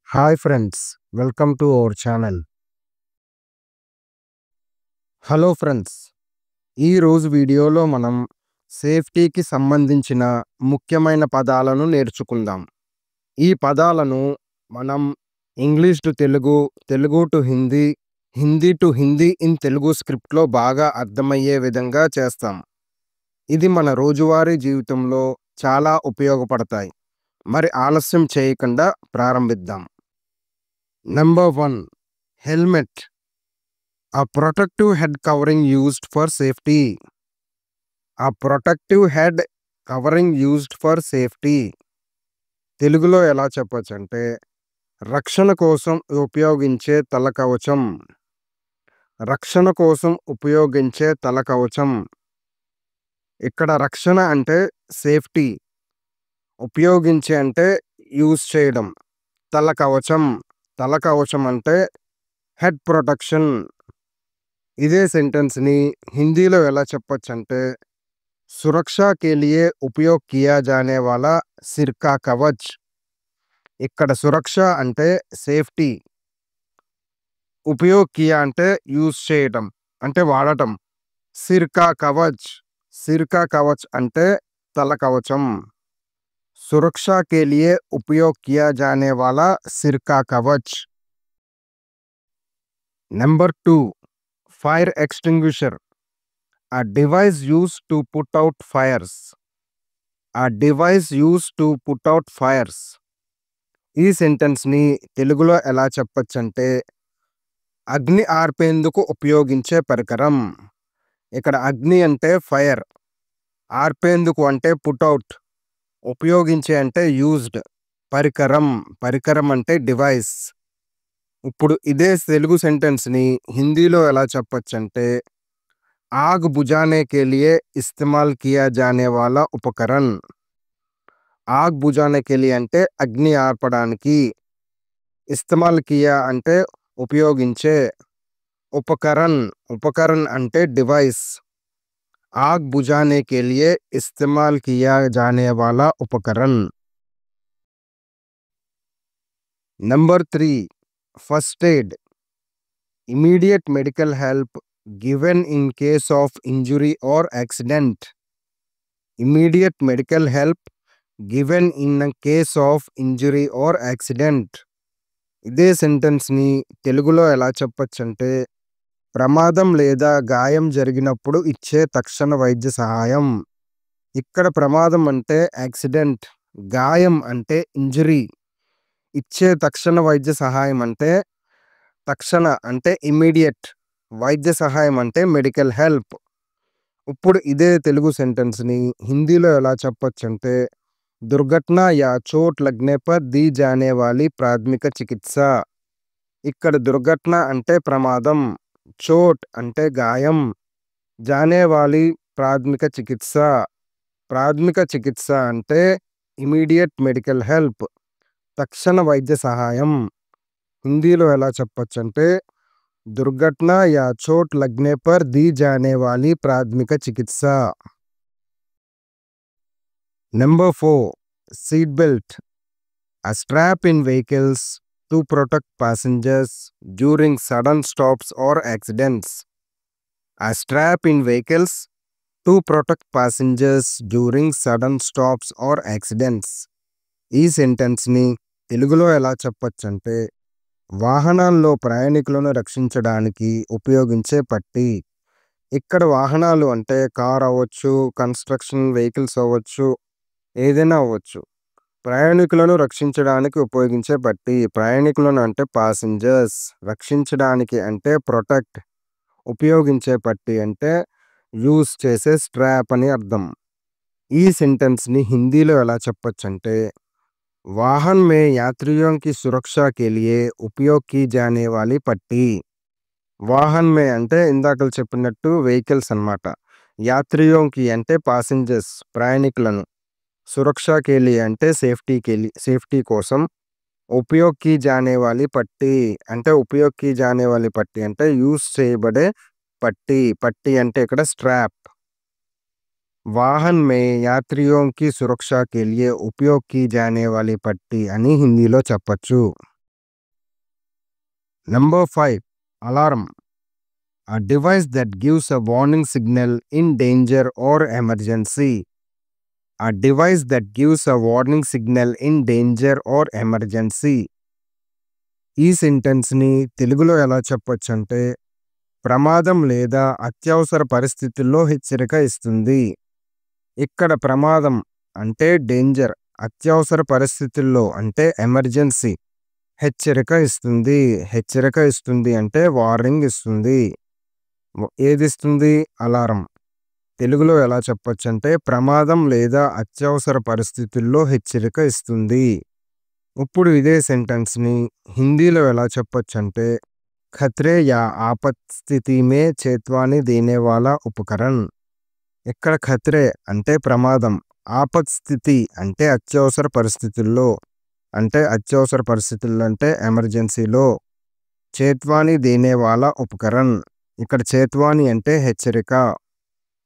Hi friends, welcome to our channel. Hello friends, ఈరోజు వీడియోలో మనం సేఫ్టీకి సంబంధించిన ముఖ్యమైన పదాలను నేర్చుకుందాం. ఈ పదాలను మనం English to Telugu, Telugu to Hindi, Hindi to Hindi in Telugu స్క్రిప్ట్లో బాగా అర్థమయ్యే విధంగా చేస్తాం. ఇది మన రోజువారీ జీవితంలో చాలా ఉపయోగపడతాయి. మరి ఆలస్యం చేయకుండా ప్రారంభిద్దాం. Number 1, helmet. A protective head covering used for safety. A protective head covering used for safety. తెలుగులో ఎలా చెప్పొచ్చంటే రక్షణ కోసం ఉపయోగించే తల కవచం. రక్షణ కోసం ఉపయోగించే తల కవచం. ఇక్కడ రక్షణ అంటే సేఫ్టీ, ఉపయోగించే అంటే యూజ్ చేయడం. తల కవచం, తల కవచం అంటే హెడ్ ప్రొటెక్షన్. ఇదే సెంటెన్స్ని హిందీలో ఎలా చెప్పొచ్చంటే సురక్షా కే లియే ఉపయోగ్ కియా జానే వాలా సిర్ కా కవచ్. ఇక్కడ సురక్ష అంటే సేఫ్టీ, ఉపయోగ్ కియా అంటే యూజ్ చేయటం అంటే వాడటం. సిర్ కా కవచ్, సిర్ కా కవచ్ అంటే తల కవచం. సురక్షా కే లియే ఉపయోగ్ కియా జానే వాలా సిర్ కా Kavach. Number 2, fire extinguisher. A device used to put out fires. A device used to put out fires. ఈ సెంటెన్స్ని తెలుగులో ఎలా చెప్పొచ్చంటే అగ్ని ఆర్పేందుకు ఉపయోగించే పరికరం. ఇక్కడ అగ్ని అంటే ఫైర్, ఆర్పేందుకు అంటే పుట్అవుట్, ఉపయోగించే అంటే యూజ్డ్. పరికరం, పరికరం అంటే డివైస్. ఇప్పుడు ఇదే తెలుగు సెంటెన్స్ని హిందీలో ఎలా చెప్పొచ్చంటే आग बुझाने के लिए इस्तेमाल किया जाने वाला उपकरण. आग बुझाने के लिए అంటే అగ్ని ఆర్పడానికి, ఇస్తమాల్ కియా అంటే ఉపయోగించే, ఉపకరణ్, ఉపకరణ్ అంటే డివైస్. आग बुझाने के लिए इस्तेमाल किया जाने वाला उपकरण. Number 3, first aid. Immediate medical help given in case of injury or accident. Immediate medical help given in a case of injury or accident. ఇదే సెంటెన్స్ని తెలుగులో ఎలా చెప్పొచ్చంటే ప్రమాదం లేదా గాయం జరిగినప్పుడు ఇచ్చే తక్షణ వైద్య సహాయం. ఇక్కడ ప్రమాదం అంటే యాక్సిడెంట్, గాయం అంటే ఇంజరీ, ఇచ్చే తక్షణ వైద్య సహాయం అంటే తక్షణ అంటే ఇమ్మీడియట్, వైద్య సహాయం అంటే మెడికల్ హెల్ప్. ఇప్పుడు ఇదే తెలుగు సెంటెన్స్ని హిందీలో ఎలా చెప్పొచ్చంటే దుర్ఘటన యా చోట్ లగ్నే పర్ दी जाने वाली ప్రాథమిక చికిత్స. ఇక్కడ దుర్ఘటన అంటే ప్రమాదం, చోట్ అంటే గాయం, జానే వాలి ప్రాథమిక చికిత్స. ప్రాథమిక చికిత్స అంటే ఇమీడియట్ మెడికల్ హెల్ప్, తక్షణ వైద్య సహాయం. హిందీలో ఎలా చెప్పొచ్చంటే దుర్ఘటన యా చోట్ లగ్నే పర్ दी जाने वाली ప్రాథమిక చికిత్స. Number 4, seat belt. A strap in vehicles to protect passengers during sudden stops or accidents. A strap in vehicles to protect passengers during sudden stops or accidents. ఈ సెంటెన్స్ని తెలుగులో ఎలా చెప్పొచ్చంటే వాహనాల్లో ప్రయాణికులను రక్షించడానికి ఉపయోగించే పట్టీ. ఇక్కడ వాహనాలు అంటే కార్ అవ్వచ్చు, కన్స్ట్రక్షన్ వెహికల్స్ అవ్వచ్చు, ఏదైనా అవ్వచ్చు. ప్రయాణికులను రక్షించడానికి ఉపయోగించే పట్టీ. ప్రయాణికులను అంటే పాసింజర్స్, రక్షించడానికి అంటే ప్రొటెక్ట్, ఉపయోగించే పట్టీ అంటే యూజ్ చేసే స్ట్రాప్ అని అర్థం. ఈ సెంటెన్స్ని హిందీలో ఎలా చెప్పొచ్చంటే వాహన్ మే యాత్రియోं की सुरक्षा के लिए उपयोग की जाने वाली పట్టీ. వాహన్ మే అంటే ఇందాక చెప్పినట్టు వెహికల్స్ అన్నమాట. యాత్రియోంకి అంటే పాసింజర్స్, ప్రయాణికులను. సురక్షా కే లియే అంటే సేఫ్టీ కోసం. ఉపయోగ్ కీ జానే వాలి పట్టీ అంటే ఉపయోగ్ కీ జానే వాలి పట్టీ అంటే యూజ్ చేయబడే పట్టీ. పట్టీ అంటే ఇక్కడ స్ట్రాప్. వాహన్ మే యాత్రియోं की सुरक्षा के लिए उपयोग की जाने वाली పట్టీ అని హిందీలో చెప్పొచ్చు. Number 5. Alarm. A device that gives a warning signal in danger or emergency. A device that gives a warning signal in danger or emergency. ఈ సెంటెన్స్ని తెలుగులో ఎలా చెప్పొచ్చంటే, ప్రమాదం లేదా అత్యవసర పరిస్థితుల్లో హెచ్చరిక ఇస్తుంది. ఇక్కడ ప్రమాదం అంటే డేంజర్, అత్యవసర పరిస్థితుల్లో అంటే ఎమర్జెన్సీ హెచ్చరిక ఇస్తుంది అంటే వార్నింగ్ ఇస్తుంది. ఏది ఇస్తుంది? అలారం. తెలుగులో ఎలా చెప్పొచ్చంటే, ప్రమాదం లేదా అత్యవసర పరిస్థితుల్లో హెచ్చరిక ఇస్తుంది. ఇప్పుడు ఇదే సెంటెన్స్ని హిందీలో ఎలా చెప్పొచ్చంటే, ఖత్రే యా ఆపత్ స్థితి మే చేత్వాని దేనే వాలా ఉపకరణ్. ఇక్కడ ఖత్రే అంటే ప్రమాదం, ఆపత్ స్థితి అంటే అత్యవసర పరిస్థితుల్లో అంటే ఎమర్జెన్సీలో, చేత్వాని దేనే వాలా ఉపకరణ్ ఇక్కడ చేత్వాని అంటే హెచ్చరిక,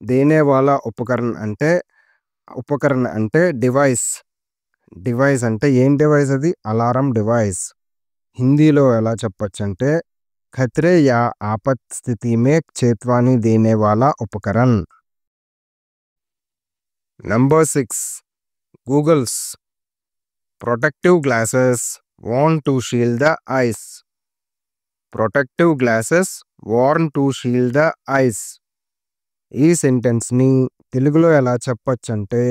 దేనే వాలా ఉపకరణ్ అంటే డివైస్ అంటే ఏం డివైస్ అది? Alarm device. హిందీలో ఎలా చెప్పొచ్చంటే, ఖత్రే యా ఆపత్ స్థితి మే చేత్వాని దేనే వాలా Upkaran. Number 6. Googles. Protective glasses worn to shield the eyes. Protective glasses worn to shield the eyes. ఈ సెంటెన్స్ని తెలుగులో ఎలా చెప్పొచ్చంటే,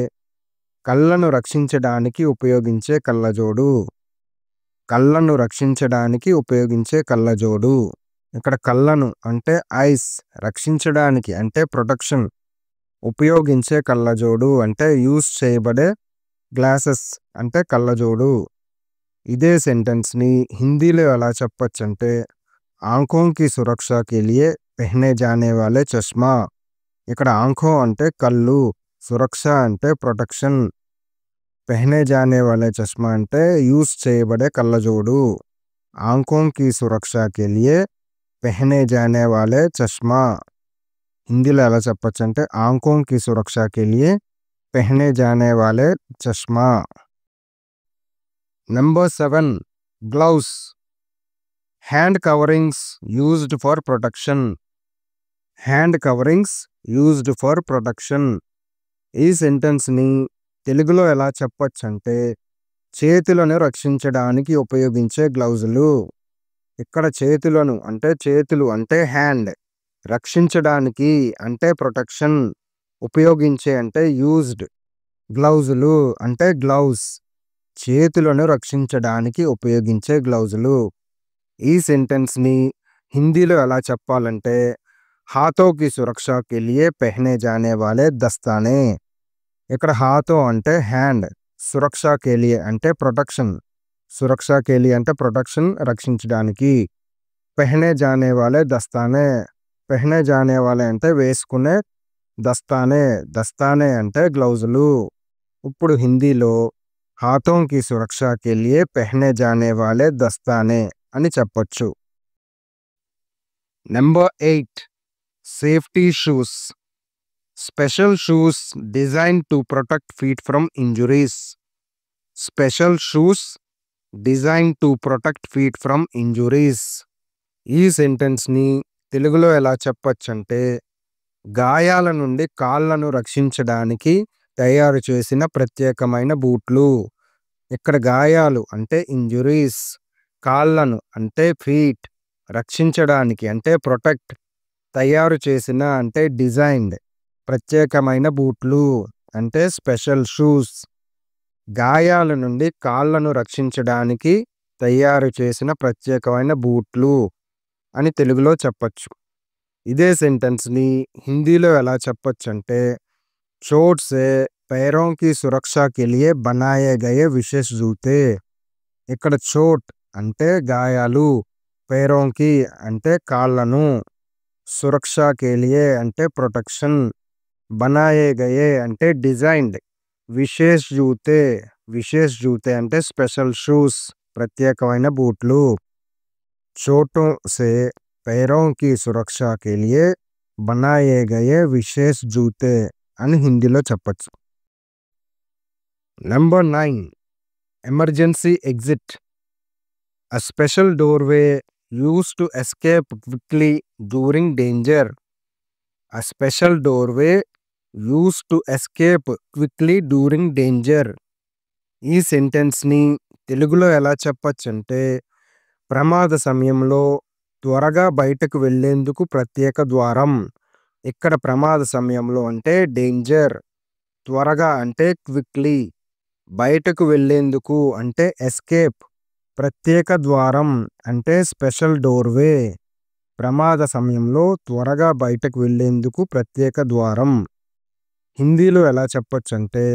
కళ్ళను రక్షించడానికి ఉపయోగించే కళ్ళజోడు. ఇక్కడ కళ్ళను అంటే ఐస్, రక్షించడానికి అంటే ప్రొటెక్షన్, ఉపయోగించే కళ్ళజోడు అంటే యూస్ చేయబడే గ్లాసెస్ అంటే కళ్ళజోడు. ఇదే సెంటెన్స్ని హిందీలో ఎలా చెప్పొచ్చంటే, ఆంఖోं की सुरक्षा के लिए पहने जाने वाले चश्मा. ఇక్కడ ఆంఖో అంటే కళ్ళు, సురక్ష అంటే ప్రొటెక్షన్, పెహనే జానే వాలే చష్మా అంటే యూస్ చేయబడే కళ్ళజోడు. ఆంఖోं की सुरक्षा के लिए पहने जाने वाले चश्मा. హిందీలో ఎలా చెప్పొచ్చంటే, ఆంఖోं की सुरक्षा के लिए पहने जाने वाले चश्मा. Number 7. Gloves. Hand coverings used for protection. ఈ సెంటెన్స్ని తెలుగులో ఎలా చెప్పొచ్చంటే, చేతులను రక్షించడానికి ఉపయోగించే గ్లౌజులు. ఇక్కడ చేతులు అంటే హ్యాండ్, రక్షించడానికి అంటే ప్రొటెక్షన్, ఉపయోగించే అంటే యూజ్డ్, గ్లౌజులు అంటే గ్లౌస్, చేతులను రక్షించడానికి ఉపయోగించే గ్లౌజులు. ఈ సెంటెన్స్ని హిందీలో ఎలా చెప్పాలంటే, హాతో కి సురక్షా కే లియే పెహనే జానే వాలే దస్తానే. ఇక్కడ హాతో అంటే హ్యాండ్, సురక్షా కే లియే అంటే ప్రొటెక్షన్, రక్షించడానికి, పెహనే జానే వాలే అంటే వేసుకునే, దస్తానే అంటే గ్లౌజులు. ఇప్పుడు హిందీలో హాథోं की सुरक्षा के लिए पहने जाने वाले दस्ताने అని చెప్పొచ్చు. Number 8. Safety shoes. Special shoes designed to protect feet from injuries. ఈ సెంటెన్స్ని తెలుగులో ఎలా చెప్పొచ్చంటే, గాయాల నుండి కాళ్ళను రక్షించడానికి తయారు చేసిన ప్రత్యేకమైన బూట్లు. ఇక్కడ గాయాలు అంటే ఇంజురీస్, కాళ్ళను అంటే ఫీట్, రక్షించడానికి అంటే ప్రొటెక్ట్, తయారు చేసిన అంటే డిజైన్డ్, ప్రత్యేకమైన బూట్లు అంటే స్పెషల్ షూస్. గాయాల నుండి కాళ్ళను రక్షించడానికి తయారు చేసిన ప్రత్యేకమైన బూట్లు అని తెలుగులో చెప్పొచ్చు. ఇదే సెంటెన్స్ని హిందీలో ఎలా చెప్పొచ్చంటే, चोट से पैरों की सुरक्षा के लिए बनाए गए विशेष जूते. ఇక్కడ చోట్ అంటే గాయాలు, పేరోంకి అంటే కాళ్ళను, సురక్షా కే లియే అంటే ప్రొటెక్షన్, బనాయే గయే అంటే డిజైన్డ్, విశేష్ జూతే అంటే స్పెషల్ షూస్, ప్రత్యేకమైన బూట్లు. చోటో సే पैरों की सुरक्षा के लिए बनाए गए विशेष जूते అని హిందీలో చెప్పొచ్చు. Number 9. Emergency exit. A special doorway used to escape quickly during danger. A special doorway used to escape quickly during danger. ఈ సెంటెన్స్ని తెలుగులో ఎలా చెప్పొచ్చంటే, ప్రమాద సమయంలో త్వరగా బయటకు వెళ్ళేందుకు ప్రత్యేక ద్వారం. ఇక్కడ ప్రమాద సమయంలో అంటే డేంజర్, త్వరగా అంటే క్విక్లీ, బయటకు వెళ్ళేందుకు అంటే ఎస్కేప్, ప్రత్యేక ద్వారం అంటే స్పెషల్ డోర్వే. ప్రమాద సమయంలో త్వరగా బయటకు వెళ్ళేందుకు ప్రత్యేక ద్వారం. హిందీలో ఎలా చెప్పొచ్చంటే,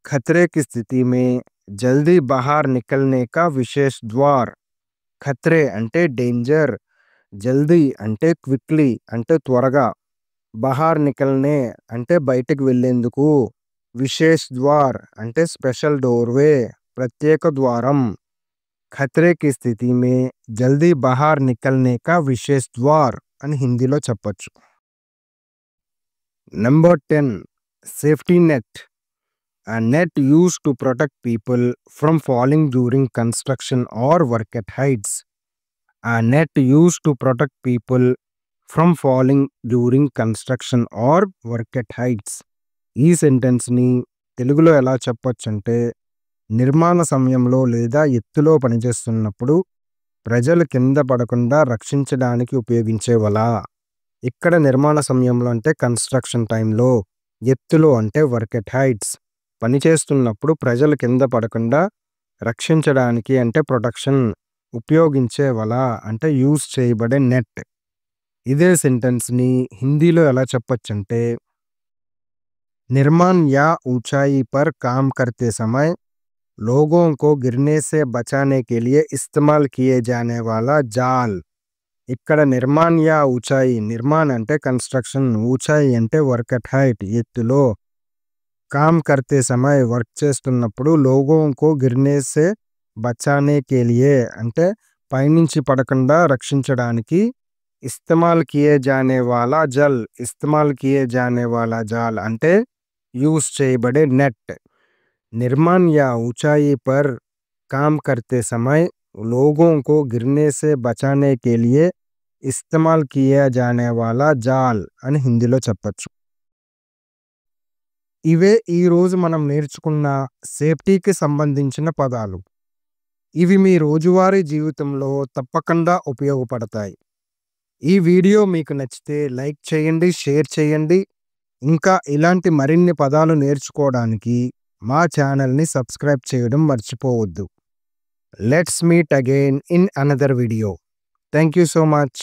ఖతరే కి స్థితి మే జల్దీ బహార్ నికల్నే కా విశేష్ ద్వార్. ఖతరే అంటే డేంజర్, జల్దీ అంటే క్విక్లీ అంటే త్వరగా, బహార్ నికల్నే అంటే బయటకు వెళ్ళేందుకు, విశేష్ ద్వార్ అంటే స్పెషల్ డోర్వే ప్రత్యేక ద్వారం. ఖతరే కి స్థితి మే జల్దీ బహార్ నికల్నే కా విశేష్ ద్వార్ అని హిందీలో చెప్పొచ్చు. Number 10, safety net. A net used to protect people from falling during construction or work at heights. A net used to protect people from falling during construction or work at heights. ఈ సెంటెన్స్ని తెలుగులో ఎలా చెప్పొచ్చంటే, నిర్మాణ సమయంలో లేదా ఎత్తులో పనిచేస్తున్నప్పుడు ప్రజలు కింద పడకుండా రక్షించడానికి ఉపయోగించే వల. ఇక్కడ నిర్మాణ సమయంలో అంటే కన్స్ట్రక్షన్ టైంలో, ఎత్తులో అంటే వర్క్ ఎట్ హైట్స్. పనిచేస్తున్నప్పుడు ప్రజలు కింద పడకుండా రక్షించడానికి అంటే ప్రొటెక్షన్ ఉపయోగించే వల అంటే యూజ్ చేయబడే నెట్. ఇదే సెంటెన్స్ని హిందీలో ఎలా చెప్పొచ్చంటే, నిర్మాణ్ యా ऊंचाई पर काम करते समय लोगों को गिरने से बचाने के लिए इस्तेमाल किए जाने वाला जाल. ఇక్కడ నిర్మాణ్ యా ऊंचाई, నిర్మాణ్ అంటే కన్స్ట్రక్షన్, ऊंचाई అంటే వర్క్ అట్ హైట్ ఎత్తులో, కామ్ కర్తే సమయ్ వర్క్ చేస్తున్నప్పుడు, లోగోం కో గిర్నే సే బచానే కే లియే అంటే పైనుంచి పడకుండా రక్షించడానికి, ఇస్తమాల్ కియే జానే వాలా జల్, ఇస్తమాల్ కియే జానే వాలా జాల్ అంటే యూజ్ చేయబడే నెట్. నిర్మాణ్ యా ऊंचाई पर काम करते समय लोगों को गिरने से बचाने के लिए इस्तेमाल किया जाने वाला जाल అని హిందీలో చెప్పొచ్చు. ఇవే ఈరోజు మనం నేర్చుకున్న సేఫ్టీకి సంబంధించిన పదాలు. ఇవి మీ రోజువారీ జీవితంలో తప్పకుండా ఉపయోగపడతాయి. ఈ వీడియో మీకు నచ్చితే లైక్ చేయండి, షేర్ చేయండి. ఇంకా ఇలాంటి మరిన్ని పదాలు నేర్చుకోవడానికి మా ఛానల్ని సబ్స్క్రైబ్ చేయడం మర్చిపోవద్దు. Let's meet again in another video. Thank you so much.